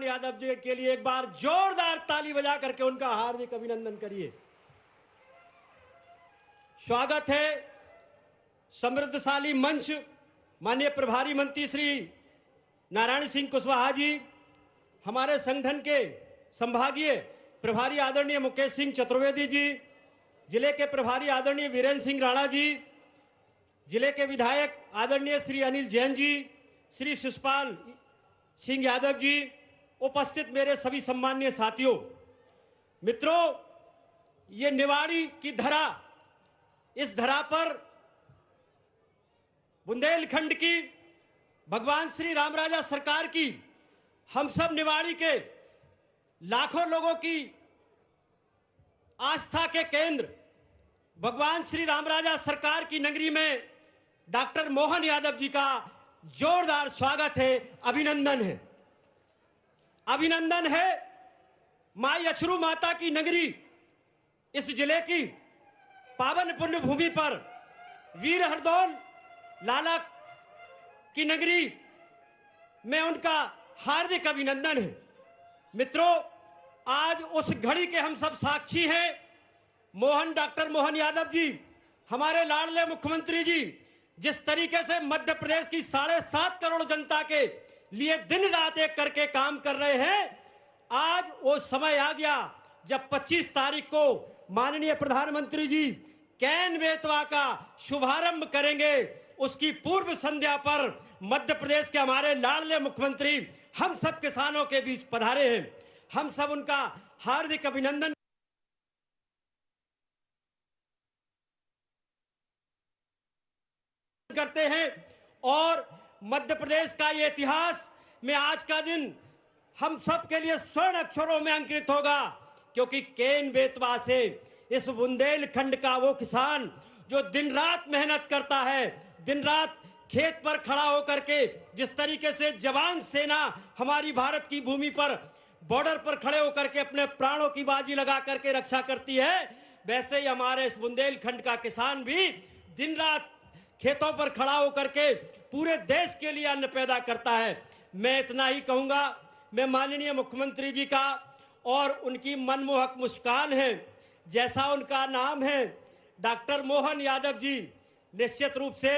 मोहन यादव जी के लिए एक बार जोरदार ताली बजा करके उनका हार्दिक अभिनंदन करिए। स्वागत है समृद्धशाली मंच माननीय प्रभारी मंत्री श्री नारायण सिंह कुशवाहा जी, हमारे संगठन के संभागीय प्रभारी आदरणीय मुकेश सिंह चतुर्वेदी जी, जिले के प्रभारी आदरणीय वीरेंद्र सिंह राणा जी, जिले के विधायक आदरणीय श्री अनिल जैन जी, श्री शिषपाल सिंह यादव जी, उपस्थित मेरे सभी सम्माननीय साथियों, मित्रों, ये निवाड़ी की धरा, इस धरा पर बुंदेलखंड की भगवान श्री रामराजा सरकार की, हम सब निवाड़ी के लाखों लोगों की आस्था के केंद्र भगवान श्री रामराजा सरकार की नगरी में डॉक्टर मोहन यादव जी का जोरदार स्वागत है, अभिनंदन है। अभिनंदन है माई अछरू माता की नगरी, इस जिले की पावन पुण्य भूमि पर वीर हरदौल लाला की नगरी में उनका हार्दिक अभिनंदन है। मित्रों, आज उस घड़ी के हम सब साक्षी हैं। डॉक्टर मोहन यादव जी, हमारे लाडले मुख्यमंत्री जी, जिस तरीके से मध्य प्रदेश की 7.5 करोड़ जनता के लिए दिन रात एक करके काम कर रहे हैं, आज वो समय आ गया जब 25 तारीख को माननीय प्रधानमंत्री जी कैन बेतवा का शुभारंभ करेंगे। उसकी पूर्व संध्या पर मध्य प्रदेश के हमारे लाडले मुख्यमंत्री हम सब किसानों के बीच पधारे हैं। हम सब उनका हार्दिक अभिनंदन करते हैं और मध्य प्रदेश का ये इतिहास में आज का दिन हम सब के लिए स्वर्ण अक्षरों में अंकित होगा, क्योंकि केन बेतवा से इस बुंदेलखंड का वो किसान जो दिन रात मेहनत करता है, दिन रात खेत पर खड़ा होकर के जिस तरीके से जवान सेना हमारी भारत की भूमि पर बॉर्डर पर खड़े होकर के अपने प्राणों की बाजी लगा करके रक्षा करती है, वैसे ही हमारे इस बुंदेलखंड का किसान भी दिन रात खेतों पर खड़ा होकर के पूरे देश के लिए अन्न पैदा करता है। मैं इतना ही कहूंगा, मैं माननीय मुख्यमंत्री जी का और उनकी मनमोहक मुस्कान है, जैसा उनका नाम है डॉक्टर मोहन यादव जी, निश्चित रूप से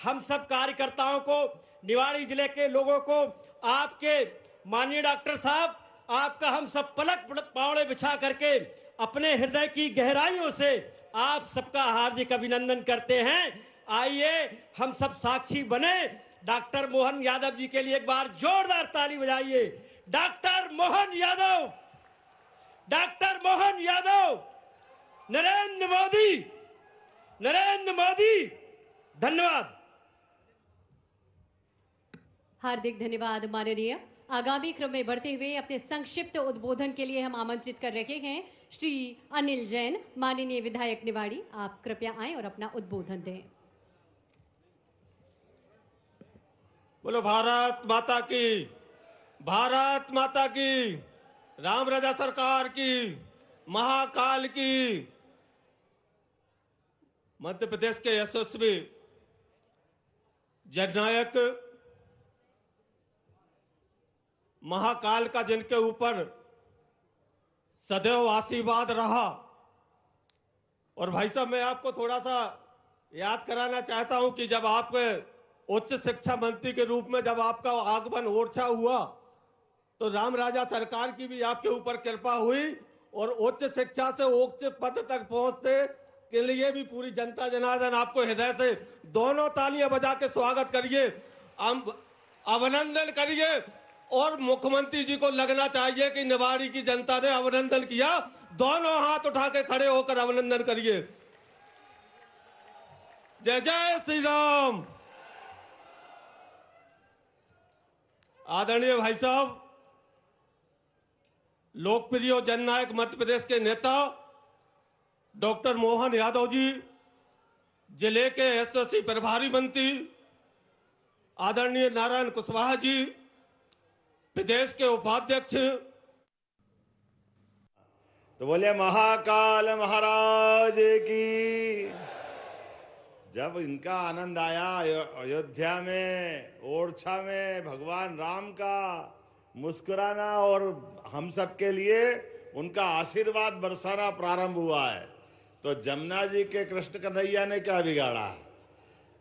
हम सब कार्यकर्ताओं को, निवाड़ी जिले के लोगों को, आपके माननीय डॉक्टर साहब, आपका हम सब पलक पलक पावड़े बिछा करके अपने हृदय की गहराइयों से आप सबका हार्दिक अभिनंदन करते हैं। आइए हम सब साक्षी बने। डॉक्टर मोहन यादव जी के लिए एक बार जोरदार ताली बजाइए। Doctor Mohan Yadav, doctor Mohan Yadav, Narendra Modi, Narendra Modi. धन्यवाद। हार्दिक धन्यवाद माननीय। आगामी क्रम में बढ़ते हुए अपने संक्षिप्त उद्बोधन के लिए हम आमंत्रित कर रहे हैं श्री अनिल जैन, माननीय विधायक निवाड़ी। आप कृपया आएं और अपना उद्बोधन दें। बोलो भारत माता की, भारत माता की, रामराजा सरकार की, महाकाल की। मध्य प्रदेश के यशस्वी जननायक महाकाल का जिनके ऊपर सदैव आशीर्वाद रहा। और भाई साहब, मैं आपको थोड़ा सा याद कराना चाहता हूं कि जब आप उच्च शिक्षा मंत्री के रूप में जब आपका आगमन ओरछा हुआ, तो रामराजा सरकार की भी आपके ऊपर कृपा हुई और उच्च शिक्षा से उच्च पद तक पहुंचते के लिए भी पूरी जनता जनार्दन आपको हृदय से दोनों तालियां बजा के स्वागत करिए, अभिनंदन करिए। और मुख्यमंत्री जी को लगना चाहिए कि निवाड़ी की जनता ने अभिनंदन किया। दोनों हाथ उठा के खड़े होकर अभिनंदन करिए। जय जय श्री राम। आदरणीय भाई साहब, लोकप्रिय जननायक मध्य प्रदेश के नेता डॉक्टर मोहन यादव जी, जिले के एसएससी प्रभारी मंत्री आदरणीय नारायण कुशवाहा जी, प्रदेश के उपाध्यक्ष। तो बोले महाकाल महाराज की। जब इनका आनंद आया अयोध्या में, ओरछा में भगवान राम का मुस्कुराना और हम सब के लिए उनका आशीर्वाद बरसाना प्रारंभ हुआ है। तो जमुना जी के कृष्ण कन्हैया ने क्या बिगाड़ा है?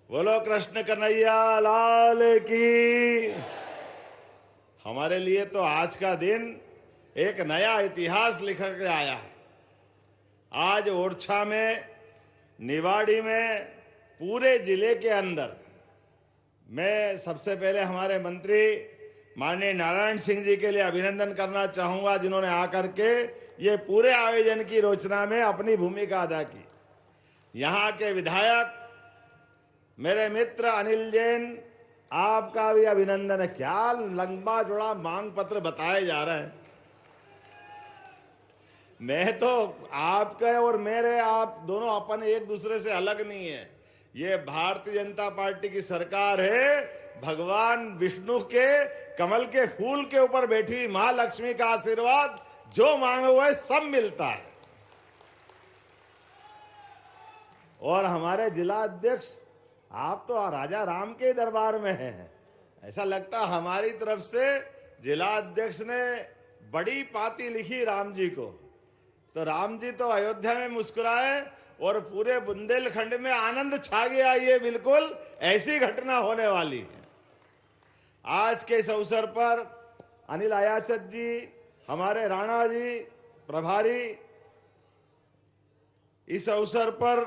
बोलो कृष्ण कन्हैया लाल की। हमारे लिए तो आज का दिन एक नया इतिहास लिख के आया है। आज ओरछा में, निवाड़ी में, पूरे जिले के अंदर मैं सबसे पहले हमारे मंत्री माननीय नारायण सिंह जी के लिए अभिनंदन करना चाहूंगा, जिन्होंने आकर के ये पूरे आयोजन की रचना में अपनी भूमिका अदा की। यहाँ के विधायक मेरे मित्र अनिल जैन, आपका भी अभिनंदन है। क्या लंबा चौड़ा मांग पत्र बताए जा रहे हैं। मैं तो आपके और मेरे, आप दोनों अपन एक दूसरे से अलग नहीं है। ये भारतीय जनता पार्टी की सरकार है। भगवान विष्णु के कमल के फूल के ऊपर बैठी मां लक्ष्मी का आशीर्वाद, जो मांगे हुए सब मिलता है। और हमारे जिला अध्यक्ष, आप तो राजा राम के दरबार में हैं। ऐसा लगता हमारी तरफ से जिला अध्यक्ष ने बड़ी पाती लिखी राम जी को। तो राम जी तो अयोध्या में मुस्कुराए और पूरे बुंदेलखंड में आनंद छा गया। ये बिल्कुल ऐसी घटना होने वाली है। आज के इस अवसर पर अनिल अयाचत जी, हमारे राणा जी प्रभारी, इस अवसर पर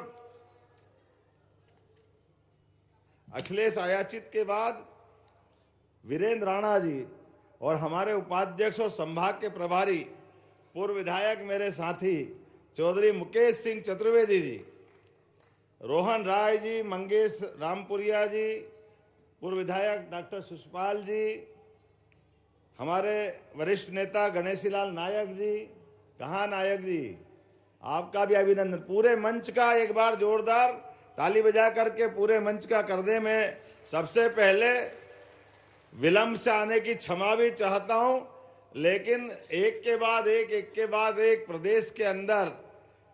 अखिलेश अयाचित के बाद वीरेंद्र राणा जी और हमारे उपाध्यक्ष और संभाग के प्रभारी पूर्व विधायक मेरे साथी चौधरी मुकेश सिंह चतुर्वेदी जी, रोहन राय जी, मंगेश रामपुरिया जी, पूर्व विधायक डॉक्टर सुषपाल जी, हमारे वरिष्ठ नेता गणेशीलाल नायक जी। कहाँ नायक जी, आपका भी अभिनंदन। पूरे मंच का एक बार जोरदार ताली बजा करके पूरे मंच का कर दे। मैं सबसे पहले विलंब से आने की क्षमा भी चाहता हूं, लेकिन एक के बाद एक प्रदेश के अंदर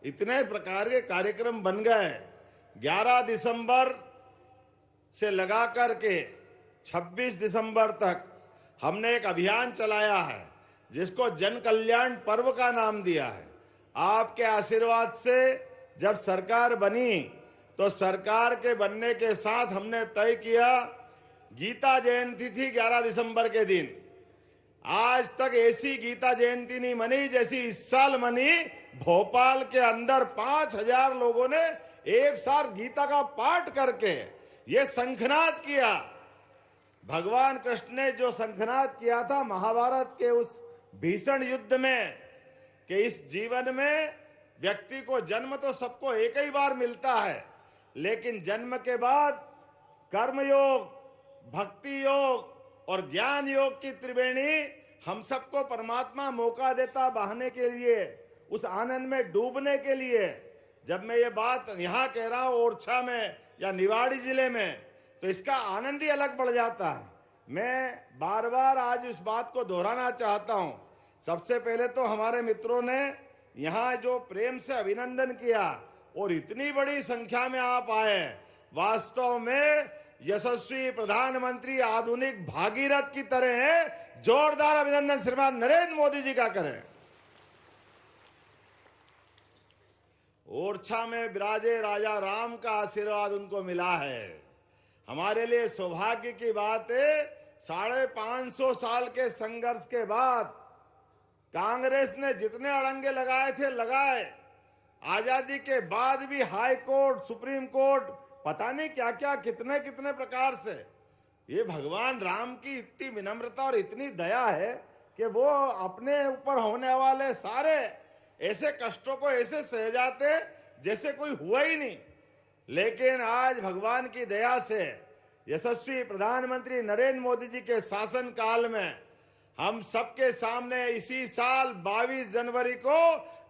इतने प्रकार के कार्यक्रम बन गए। 11 दिसंबर से लगा करके 26 दिसंबर तक हमने एक अभियान चलाया है, जिसको जन कल्याण पर्व का नाम दिया है। आपके आशीर्वाद से जब सरकार बनी, तो सरकार के बनने के साथ हमने तय किया, गीता जयंती थी 11 दिसंबर के दिन। आज तक ऐसी गीता जयंती नहीं मनी जैसी इस साल मनी। भोपाल के अंदर 5000 लोगों ने एक साथ गीता का पाठ करके ये शंखनाद किया। भगवान कृष्ण ने जो शंखनाद किया था महाभारत के उस भीषण युद्ध में, कि इस जीवन में व्यक्ति को जन्म तो सबको एक ही बार मिलता है, लेकिन जन्म के बाद कर्मयोग, भक्ति योग और ज्ञान योग की त्रिवेणी हम सबको परमात्मा मौका देता बहाने के लिए, उस आनंद में डूबने के लिए। जब मैं ये बात यहाँ कह रहा हूँ ओरछा में या निवाड़ी जिले में, तो इसका आनंद ही अलग बढ़ जाता है। मैं बार बार आज इस बात को दोहराना चाहता हूँ। सबसे पहले तो हमारे मित्रों ने यहाँ जो प्रेम से अभिनंदन किया और इतनी बड़ी संख्या में आप आए, वास्तव में यशस्वी प्रधानमंत्री आधुनिक भागीरथ की तरह है। जोरदार अभिनंदन श्रीमान नरेंद्र मोदी जी का करें। ओरछा में विराजे राजा राम का आशीर्वाद उनको मिला है। हमारे लिए सौभाग्य की बात है, 550 साल के संघर्ष के बाद कांग्रेस ने जितने अड़ंगे लगाए थे लगाए। आजादी के बाद भी हाई कोर्ट, सुप्रीम कोर्ट, पता नहीं क्या क्या कितने कितने प्रकार से। ये भगवान राम की इतनी विनम्रता और इतनी दया है कि वो अपने ऊपर होने वाले सारे ऐसे कष्टों को ऐसे सह जाते जैसे कोई हुआ ही नहीं। लेकिन आज भगवान की दया से यशस्वी प्रधानमंत्री नरेंद्र मोदी जी के शासन काल में हम सबके सामने इसी साल 22 जनवरी को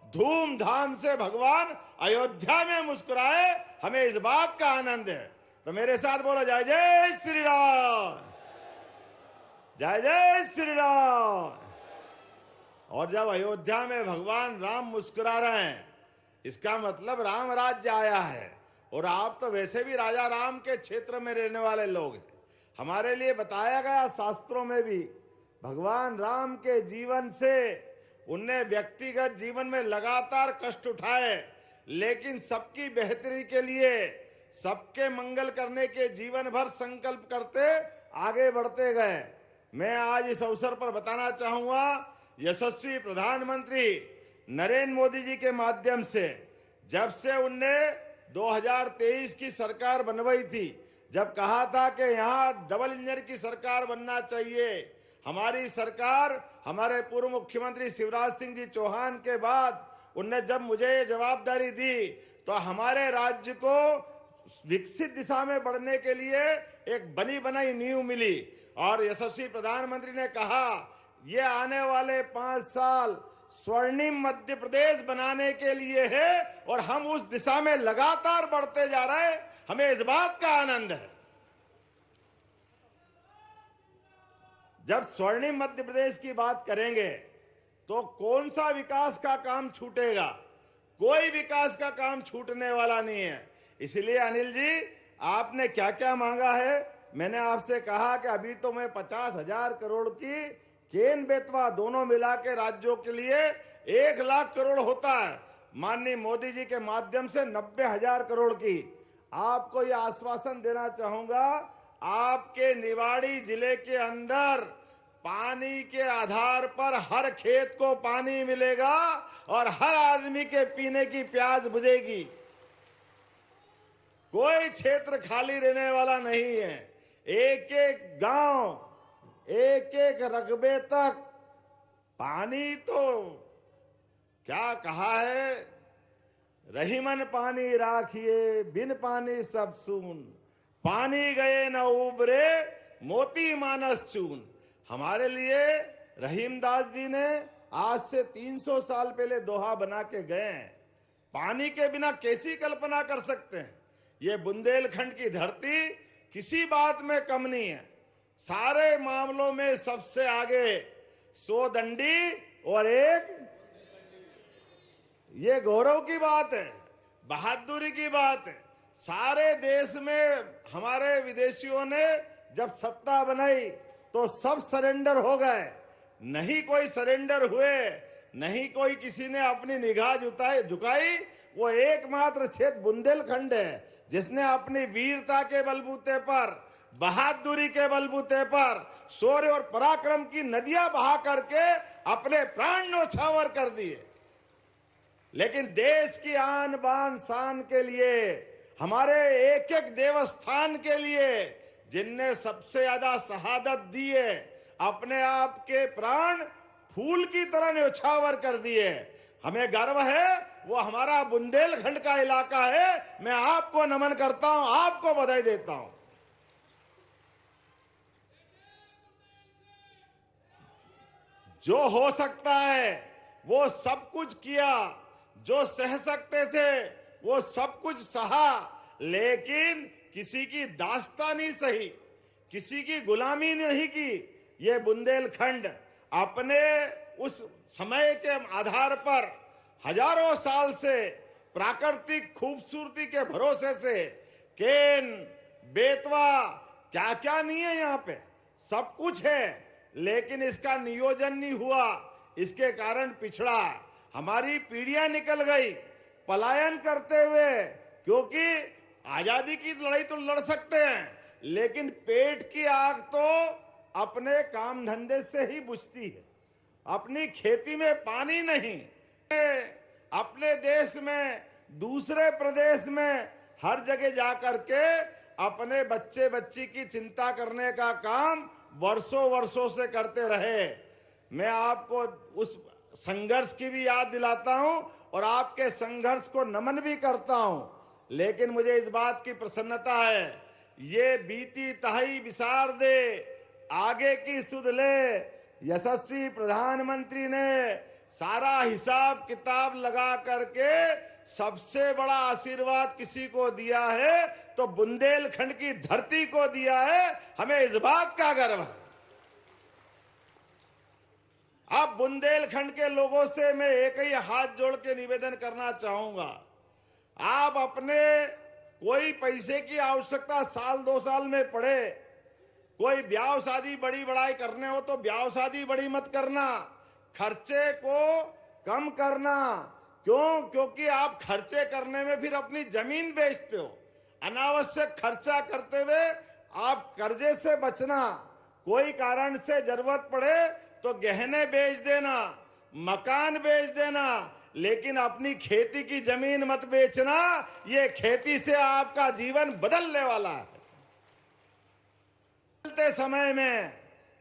धूमधाम से भगवान अयोध्या में मुस्कुराए। हमें इस बात का आनंद है। तो मेरे साथ बोलो जय जय श्री राम, जय जय श्री राम। और जब अयोध्या में भगवान राम मुस्कुरा रहे हैं, इसका मतलब राम राज्य आया है। और आप तो वैसे भी राजा राम के क्षेत्र में रहने वाले लोग हैं। हमारे लिए बताया गया शास्त्रों में भी भगवान राम के जीवन से उनने व्यक्तिगत जीवन में लगातार कष्ट उठाए, लेकिन सबकी बेहतरी के लिए, सबके मंगल करने के जीवन भर संकल्प करते आगे बढ़ते गए। मैं आज इस अवसर पर बताना चाहूंगा, यशस्वी प्रधानमंत्री नरेंद्र मोदी जी के माध्यम से जब से उनने 2023 की सरकार बनवाई थी, जब कहा था कि यहाँ डबल इंजन की सरकार बनना चाहिए, हमारी सरकार हमारे पूर्व मुख्यमंत्री शिवराज सिंह जी चौहान के बाद उनने जब मुझे ये जवाबदारी दी तो हमारे राज्य को विकसित दिशा में बढ़ने के लिए एक बनी बनाई नींव मिली। और यशस्वी प्रधानमंत्री ने कहा ये आने वाले 5 साल स्वर्णिम मध्य प्रदेश बनाने के लिए है और हम उस दिशा में लगातार बढ़ते जा रहे हैं। हमें इस बात का आनंद है। जब स्वर्णिम मध्य प्रदेश की बात करेंगे तो कौन सा विकास का काम छूटेगा? कोई विकास का काम छूटने वाला नहीं है। इसलिए अनिल जी, आपने क्या क्या मांगा है? मैंने आपसे कहा कि अभी तो मैं 50,000 करोड़ की केन बेतवा दोनों मिला के राज्यों के लिए 1 लाख करोड़ होता है। माननीय मोदी जी के माध्यम से 90,000 करोड़ की। आपको यह आश्वासन देना चाहूंगा, आपके निवाड़ी जिले के अंदर पानी के आधार पर हर खेत को पानी मिलेगा और हर आदमी के पीने की प्यास बुझेगी। कोई क्षेत्र खाली रहने वाला नहीं है। एक एक गांव, एक एक रकबे तक पानी, तो क्या कहा है, रहीमन पानी राखिए, बिन पानी सब सून, पानी गए न उबरे, मोती मानस चून। हमारे लिए रहीमदास जी ने आज से 300 साल पहले दोहा बना के गए हैं। पानी के बिना कैसी कल्पना कर सकते हैं? ये बुंदेलखंड की धरती किसी बात में कम नहीं है, सारे मामलों में सबसे आगे। 100 दंडी और एक, ये गौरव की बात है, बहादुरी की बात है। सारे देश में हमारे विदेशियों ने जब सत्ता बनाई तो सब सरेंडर हो गए, नहीं कोई सरेंडर हुए, नहीं कोई किसी ने अपनी निगाह झुकाई। वो एकमात्र क्षेत्र बुंदेलखंड है जिसने अपनी वीरता के बलबूते पर, बहादुरी के बलबूते पर, शौर्य और पराक्रम की नदियां बहा करके अपने प्राण न्योछावर कर दिए। लेकिन देश की आन बान शान के लिए, हमारे एक एक देवस्थान के लिए जिनने सबसे ज्यादा शहादत दी है, अपने आप के प्राण फूल की तरह न्योछावर कर दिए। हमें गर्व है, वो हमारा बुंदेलखंड का इलाका है। मैं आपको नमन करता हूं, आपको बधाई देता हूं। जो हो सकता है वो सब कुछ किया, जो सह सकते थे वो सब कुछ सहा, लेकिन किसी की दास्तानी सही, किसी की गुलामी नहीं की। ये बुंदेलखंड अपने उस समय के आधार पर हजारों साल से प्राकृतिक खूबसूरती के भरोसे से केन, बेतवा, क्या क्या नहीं है यहाँ पे, सब कुछ है, लेकिन इसका नियोजन नहीं हुआ। इसके कारण पिछड़ा, हमारी पीढ़ियां निकल गई पलायन करते हुए। क्योंकि आजादी की लड़ाई तो लड़ सकते हैं, लेकिन पेट की आग तो अपने काम धंधे से ही बुझती है। अपनी खेती में पानी नहीं, अपने देश में, दूसरे प्रदेश में, हर जगह जाकर के अपने बच्चे बच्ची की चिंता करने का काम वर्षों वर्षों से करते रहे। मैं आपको उस संघर्ष की भी याद दिलाता हूं और आपके संघर्ष को नमन भी करता हूं। लेकिन मुझे इस बात की प्रसन्नता है, ये बीती तहाई विसार दे, आगे की सुध ले। यशस्वी प्रधानमंत्री ने सारा हिसाब किताब लगा करके सबसे बड़ा आशीर्वाद किसी को दिया है तो बुंदेलखंड की धरती को दिया है। हमें इस बात का गर्व है। अब बुंदेलखंड के लोगों से मैं एक ही हाथ जोड़ के निवेदन करना चाहूंगा, आप अपने कोई पैसे की आवश्यकता साल 2 साल में पड़े कोई ब्याह शादी बड़ी बड़ाई करने हो तो ब्याह शादी बड़ी मत करना, खर्चे को कम करना। क्यों? क्योंकि आप खर्चे करने में फिर अपनी जमीन बेचते हो। अनावश्यक खर्चा करते हुए आप कर्जे से बचना। कोई कारण से जरूरत पड़े तो गहने बेच देना, मकान बेच देना, लेकिन अपनी खेती की जमीन मत बेचना। ये खेती से आपका जीवन बदलने वाला है। बदलते समय में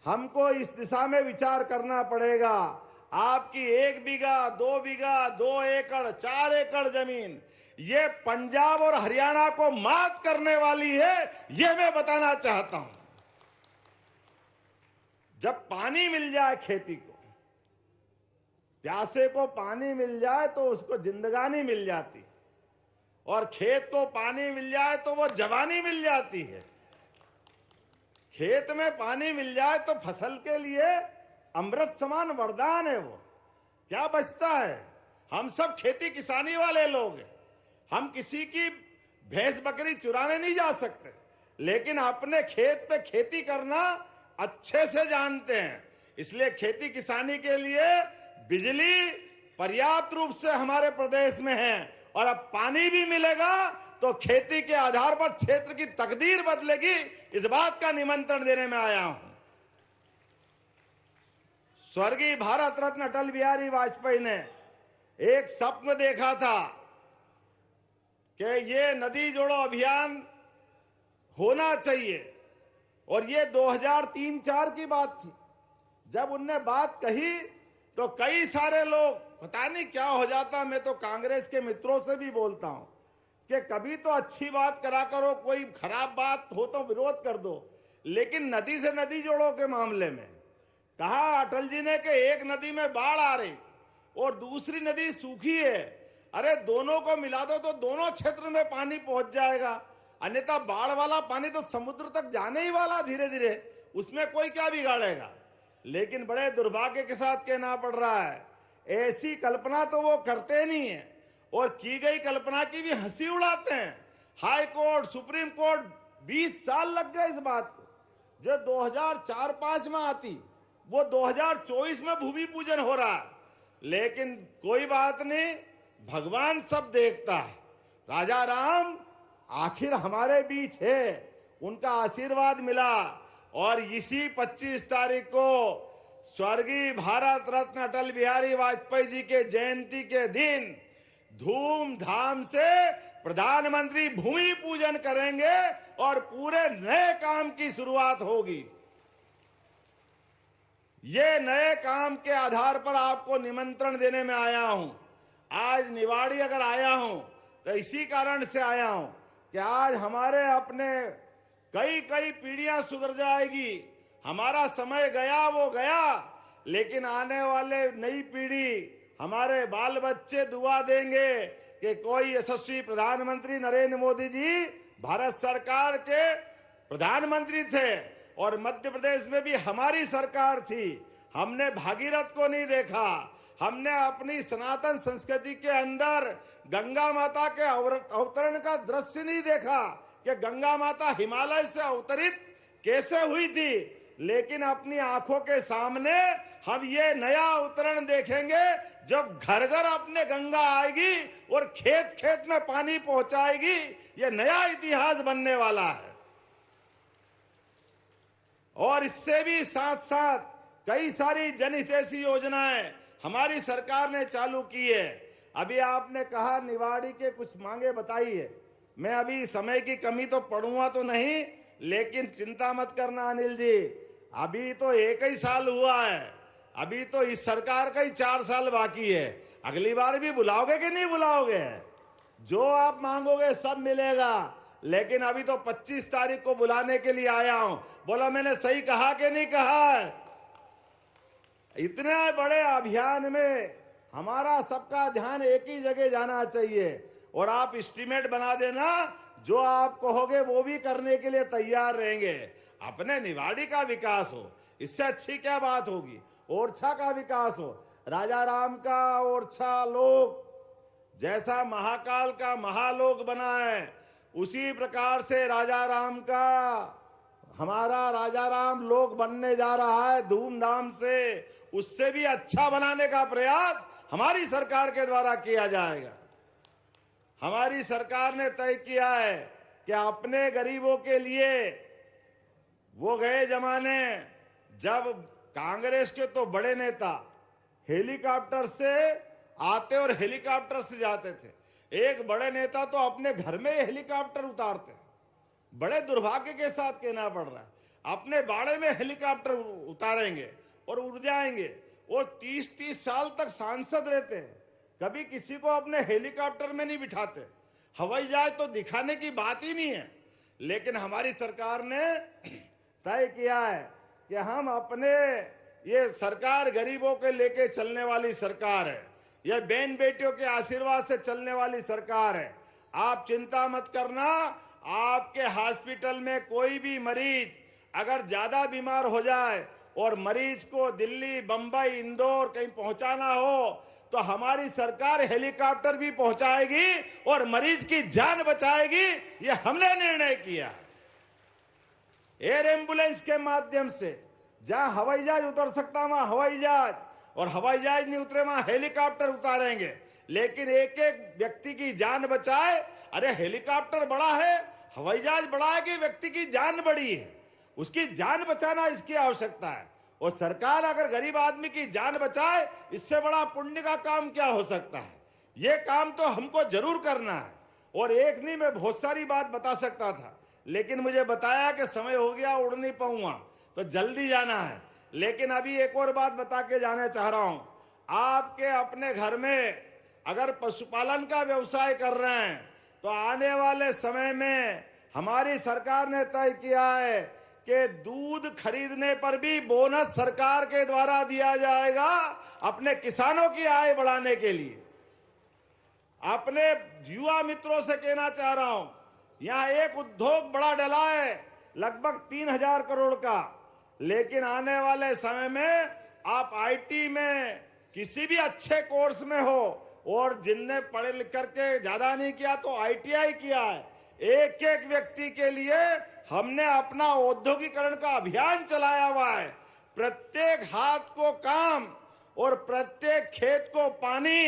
हमको इस दिशा में विचार करना पड़ेगा। आपकी 1 बीघा, 2 बीघा, 2 एकड़, 4 एकड़ जमीन ये पंजाब और हरियाणा को मात करने वाली है, ये मैं बताना चाहता हूं। जब पानी मिल जाए खेती को, प्यासे को पानी मिल जाए तो उसको जिंदगानी मिल जाती है, और खेत को पानी मिल जाए तो वो जवानी मिल जाती है। खेत में पानी मिल जाए तो फसल के लिए अमृत समान वरदान है। वो क्या बचता है? हम सब खेती किसानी वाले लोग हैं। हम किसी की भैंस बकरी चुराने नहीं जा सकते, लेकिन अपने खेत पे खेती करना अच्छे से जानते हैं। इसलिए खेती किसानी के लिए बिजली पर्याप्त रूप से हमारे प्रदेश में है, और अब पानी भी मिलेगा तो खेती के आधार पर क्षेत्र की तकदीर बदलेगी। इस बात का निमंत्रण देने में आया हूं। स्वर्गीय भारत रत्न अटल बिहारी वाजपेयी ने एक स्वप्न देखा था कि ये नदी जोड़ो अभियान होना चाहिए, और ये 2003-04 की बात थी। जब उनने बात कही तो कई सारे लोग, पता नहीं क्या हो जाता, मैं तो कांग्रेस के मित्रों से भी बोलता हूं कि कभी तो अच्छी बात करा करो, कोई खराब बात हो तो विरोध कर दो, लेकिन नदी से नदी जोड़ो के मामले में कहा अटल जी ने कि एक नदी में बाढ़ आ रही और दूसरी नदी सूखी है, अरे दोनों को मिला दो तो दोनों क्षेत्र में पानी पहुंच जाएगा, अन्यथा बाढ़ वाला पानी तो समुद्र तक जाने ही वाला धीरे धीरे, उसमें कोई क्या बिगाड़ेगा। लेकिन बड़े दुर्भाग्य के साथ कहना पड़ रहा है, ऐसी कल्पना तो वो करते नहीं है, और की गई कल्पना की भी हंसी उड़ाते हैं। हाई कोर्ट, सुप्रीम कोर्ट 20 साल लग गए इस बात को। जो 2004-05 में आती वो 2024 में भूमि पूजन हो रहा है। लेकिन कोई बात नहीं, भगवान सब देखता है। राजा राम आखिर हमारे बीच है, उनका आशीर्वाद मिला, और इसी 25 तारीख को स्वर्गीय भारत रत्न अटल बिहारी वाजपेयी जी के जयंती के दिन धूमधाम से प्रधानमंत्री भूमि पूजन करेंगे और पूरे नए काम की शुरुआत होगी। ये नए काम के आधार पर आपको निमंत्रण देने में आया हूं। आज निवाड़ी अगर आया हूं तो इसी कारण से आया हूं कि आज हमारे अपने कई पीढ़ियां सुधर जाएगी। हमारा समय गया वो गया, लेकिन आने वाले नई पीढ़ी, हमारे बाल बच्चे दुआ देंगे कि कोई यशस्वी प्रधानमंत्री नरेंद्र मोदी जी भारत सरकार के प्रधानमंत्री थे, और मध्य प्रदेश में भी हमारी सरकार थी। हमने भागीरथ को नहीं देखा, हमने अपनी सनातन संस्कृति के अंदर गंगा माता के अवतरण का दृश्य नहीं देखा कि गंगा माता हिमालय से अवतरित कैसे हुई थी, लेकिन अपनी आंखों के सामने हम ये नया अवतरण देखेंगे जब घर घर अपने गंगा आएगी और खेत खेत में पानी पहुंचाएगी। ये नया इतिहास बनने वाला है। और इससे भी साथ साथ कई सारी जनहितैषी योजनाएं हमारी सरकार ने चालू की है। अभी आपने कहा निवाड़ी के कुछ मांगे बताई है, मैं अभी समय की कमी तो पढ़ूंगा तो नहीं, लेकिन चिंता मत करना अनिल जी, अभी तो 1 ही साल हुआ है, अभी तो इस सरकार का ही 4 साल बाकी है। अगली बार भी बुलाओगे कि नहीं बुलाओगे? जो आप मांगोगे सब मिलेगा, लेकिन अभी तो 25 तारीख को बुलाने के लिए आया हूं। बोला मैंने सही कहा कि नहीं कहा? इतने बड़े अभियान में हमारा सबका ध्यान एक ही जगह जाना चाहिए, और आप एस्टीमेट बना देना, जो आप कहोगे वो भी करने के लिए तैयार रहेंगे। अपने निवाड़ी का विकास हो, इससे अच्छी क्या बात होगी? ओरछा का विकास हो, राजा राम का ओरछा लोक जैसा महाकाल का महालोक बना है, उसी प्रकार से राजा राम का हमारा राजाराम लोक बनने जा रहा है धूमधाम से, उससे भी अच्छा बनाने का प्रयास हमारी सरकार के द्वारा किया जाएगा। हमारी सरकार ने तय किया है कि अपने गरीबों के लिए, वो गए जमाने जब कांग्रेस के तो बड़े नेता हेलीकॉप्टर से आते और हेलीकॉप्टर से जाते थे। एक बड़े नेता तो अपने घर में हेलीकॉप्टर उतारते। बड़े दुर्भाग्य के साथ कहना पड़ रहा है, अपने बाड़े में हेलीकॉप्टर उतारेंगे और उड़ जाएंगे और 30-30 साल तक सांसद रहते हैं, कभी किसी को अपने हेलीकॉप्टर में नहीं बिठाते। हवाई जहाज तो दिखाने की बात ही नहीं है। लेकिन हमारी सरकार ने तय किया है कि हम अपने, ये सरकार गरीबों के लेके चलने वाली सरकार है, यह बहन बेटियों के आशीर्वाद से चलने वाली सरकार है। आप चिंता मत करना, आपके हॉस्पिटल में कोई भी मरीज अगर ज्यादा बीमार हो जाए और मरीज को दिल्ली, बंबई, इंदौर कहीं पहुंचाना हो तो हमारी सरकार हेलीकॉप्टर भी पहुंचाएगी और मरीज की जान बचाएगी। ये हमने निर्णय किया। एयर एम्बुलेंस के माध्यम से जहां हवाई जहाज उतर सकता वहां हवाई जहाज, और हवाई जहाज नहीं उतरे वहां हेलीकॉप्टर उतारेंगे, लेकिन एक एक व्यक्ति की जान बचाए। अरे हेलीकॉप्टर बड़ा है, हवाई जहाज बड़ा है कि व्यक्ति की जान बड़ी है, उसकी जान बचाना इसकी आवश्यकता है। और सरकार अगर गरीब आदमी की जान बचाए, इससे बड़ा पुण्य का काम क्या हो सकता है। ये काम तो हमको जरूर करना है। और एक नहीं, मैं बहुत सारी बात बता सकता था, लेकिन मुझे बताया कि समय हो गया, उड़ नहीं पाऊंगा, तो जल्दी जाना है। लेकिन अभी एक और बात बता के जाना चाह रहा हूं। आपके अपने घर में अगर पशुपालन का व्यवसाय कर रहे हैं तो आने वाले समय में हमारी सरकार ने तय किया है कि दूध खरीदने पर भी बोनस सरकार के द्वारा दिया जाएगा, अपने किसानों की आय बढ़ाने के लिए। अपने युवा मित्रों से कहना चाह रहा हूं, यहां एक उद्योग बड़ा डला है लगभग 3000 करोड़ का, लेकिन आने वाले समय में आप आईटी में किसी भी अच्छे कोर्स में हो, और जिनने पढ़े लिख करके ज्यादा नहीं किया तो आईटीआई किया है, एक एक व्यक्ति के लिए हमने अपना औद्योगिकरण का अभियान चलाया हुआ है। प्रत्येक हाथ को काम और प्रत्येक खेत को पानी,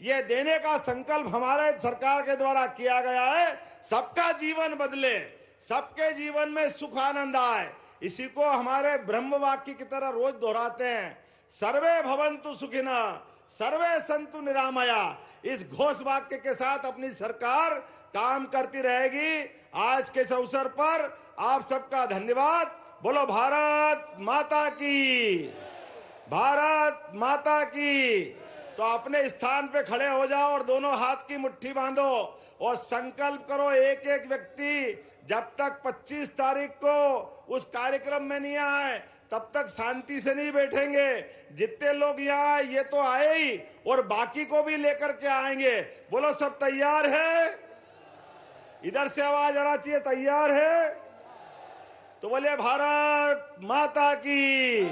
ये देने का संकल्प हमारे सरकार के द्वारा किया गया है। सबका जीवन बदले, सबके जीवन में सुख आनंद आए, इसी को हमारे ब्रह्म वाक्य की तरह रोज दोहराते हैं। सर्वे भवन्तु सुखिनः, सर्वे सन्तु निरामया। इस घोष वाक्य के साथ अपनी सरकार काम करती रहेगी। आज के इस अवसर पर आप सबका धन्यवाद। बोलो भारत माता की, भारत माता की। तो अपने स्थान पे खड़े हो जाओ और दोनों हाथ की मुट्ठी बांधो और संकल्प करो, एक एक व्यक्ति जब तक 25 तारीख को उस कार्यक्रम में नहीं आए तब तक शांति से नहीं बैठेंगे। जितने लोग यहाँ आए ये तो आए ही, और बाकी को भी लेकर के आएंगे। बोलो सब तैयार है? इधर से आवाज आना चाहिए, तैयार है? तो बोले भारत माता की,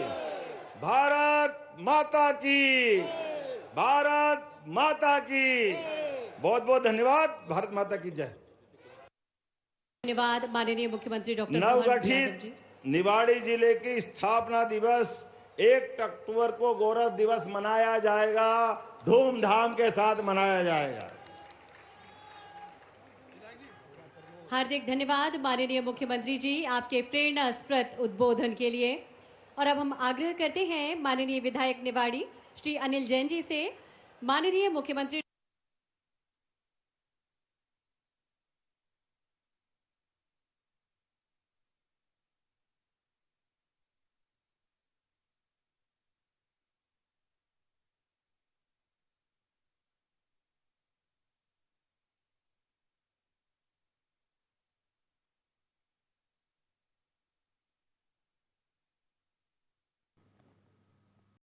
भारत माता की, भारत माता की। बहुत बहुत धन्यवाद। भारत माता की जय। धन्यवाद माननीय मुख्यमंत्री डॉक्टर नवगठित निवाड़ी जिले की स्थापना दिवस 1 अक्टूबर को गौरव दिवस मनाया जाएगा, धूमधाम के साथ मनाया जाएगा। हार्दिक धन्यवाद माननीय मुख्यमंत्री जी आपके प्रेरणास्पद उद्बोधन के लिए। और अब हम आग्रह करते हैं माननीय विधायक निवाड़ी श्री अनिल जैन जी से, माननीय मुख्यमंत्री